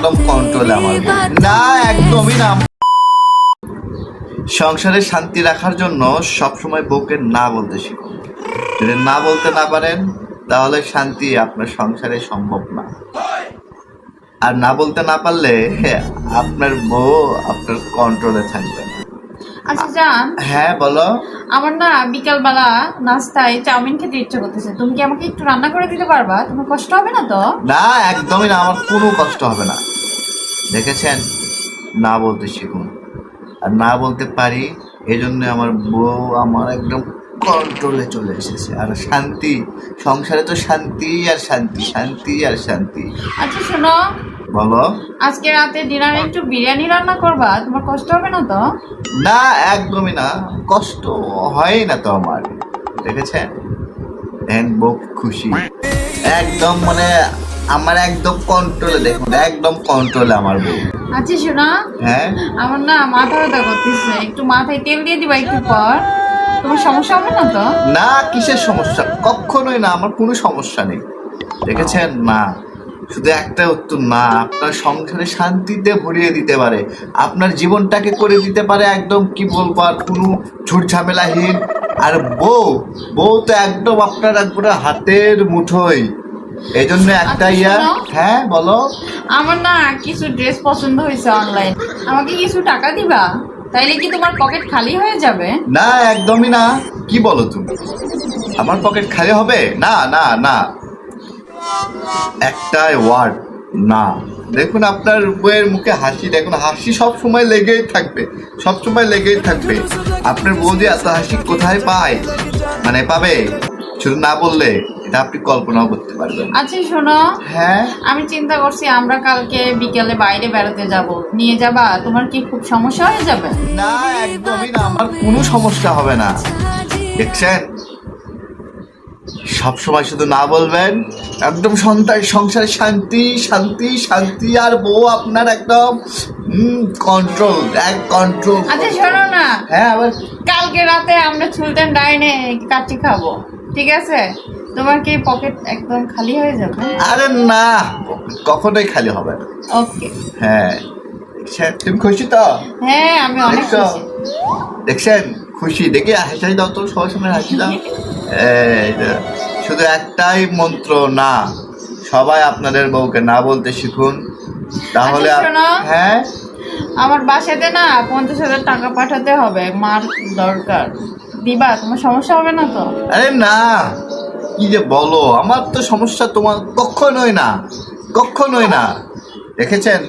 একদম কন্ট্রোলে আমার বউ। না একদমই না। সংসারে শান্তি রাখার জন্য সবসময় বউকে না বলতে শিখুন। যদি না বলতে না পারেন তাহলে শান্তি আপনার সংসারে সম্ভব না। আর না বলতে না পারলে আপনার বউ আপনার কন্ট্রোলে থাকবে না। আচ্ছা জান, হ্যাঁ বলো। আমার না বিকালবেলা নাস্তায় চাউমিন খেতে ইচ্ছে করতেছে, তুমি কি আমাকে একটু রান্না করে দিতে পারবা? তোমার কষ্ট হবে না তো? না একদমই না, আমার কোনো কষ্ট হবে না। দেখেছেন, না বলতে শিখুন। আর না বলতে পারি, এই জন্য আমার বউ আমার একদম কন্ট্রোলে চলে এসেছে। আর শান্তি, সংসারে তো শান্তি আর শান্তি, শান্তি আর শান্তি। আচ্ছা শোনো, বলো। আজকে রাতে ডিনারে একটু বিরিয়ানি রান্না করবা, তোমার কষ্ট হবে না তো? না একদমই না, কষ্ট হয় না তো আমার। দেখেছেন, দেখেন বউ খুশি একদম, মানে আমার একদম কন্ট্রোলে, দেখুন একদম কন্ট্রোলে আমার বউ। আচ্ছা শোনো, হ্যাঁ আমার না মাথা ব্যথা করতেছে, একটু মাথায় তেল দিয়ে দিবা একটু পর, তোমার সমস্যা হবে না তো? না, কিসের সমস্যা? কখনোই না, আমার কোনো সমস্যা নেই। দেখেছেন, না শুধু একটা উত্তর না, আপনার সংসারে শান্তিতে ভরিয়ে দিতে পারে, আপনার জীবনটাকে করে দিতে পারে একদম, কি বলবো আর, কোনো ঝুট ঝামেলাহীন। আর বউ, বউ তো একদম আপনার একবারে হাতের মুঠোই। এই জন্য একটা আচ্ছা, ইয়া। শোনো। হ্যাঁ বলো। আমার না কিছু ড্রেস পছন্দ হয়েছে অনলাইন, আমাকে কিছু টাকা দিবা? তাইলে কি তোমার পকেট খালি হয়ে যাবে? না একদমই না, কি বলো তুমি? আমার পকেট খালি হবে? না না না, একটাই ওয়ার্ড, না। দেখুন আপনার বউয়ের মুখে হাসি, দেখুন হাসি সব সময় লেগেই থাকবে, সব সময় লেগেই থাকবে। আপনার বউ যে এত হাসি কোথায় পায়, মানে পাবে, শুধু না বললে এটা আপনি কল্পনাও করতে পারবেন না। আচ্ছা শোনো, হ্যাঁ আমি চিন্তা করছি আমরা কালকে বিকেলে বাইরে বেড়াতে যাব, নিয়ে যাবা? তোমার কি খুব সমস্যা হয়ে যাবে? না একদমই না, আমার কোনো সমস্যা হবে না। দেখছেন, সব সময় শুধু না বলবেন, একদম সংসারে শান্তি শান্তি শান্তি, আর বউ আপনার একদম কন্ট্রোল, এক কন্ট্রোল। আচ্ছা শোনো না, হ্যাঁ আবার। কালকে রাতে আমরা সুলতান ডাইনে কাচ্চি খাবো, ঠিক আছে? তোমার কি পকেট একদম খালি হয়ে যাবে? আরে না, কখনোই খালি হবে না। ওকে। হ্যাঁ দেখছেন, তুমি খুশি তো? হ্যাঁ আমি অনেক দেখছো? খুশি। দেখছেন, খুশি দেখে হাসাই দাও তো, সবার সামনে হাসি দাও। এই যে, শুধু একটাই মন্ত্র, না। সবাই আপনাদের বউকে না বলতে শিখুন, তাহলে আচ্ছা, শোনো। হ্যাঁ আমার বাসাতে না 50,000 টাকা পাঠাতে হবে, মার দরকার, দিবা? তোমার সমস্যা হবে না তো? আরে না, কি যে বলো, আমার তো সমস্যা, তোমার কখনোই না, কখনোই না। দেখেছেন,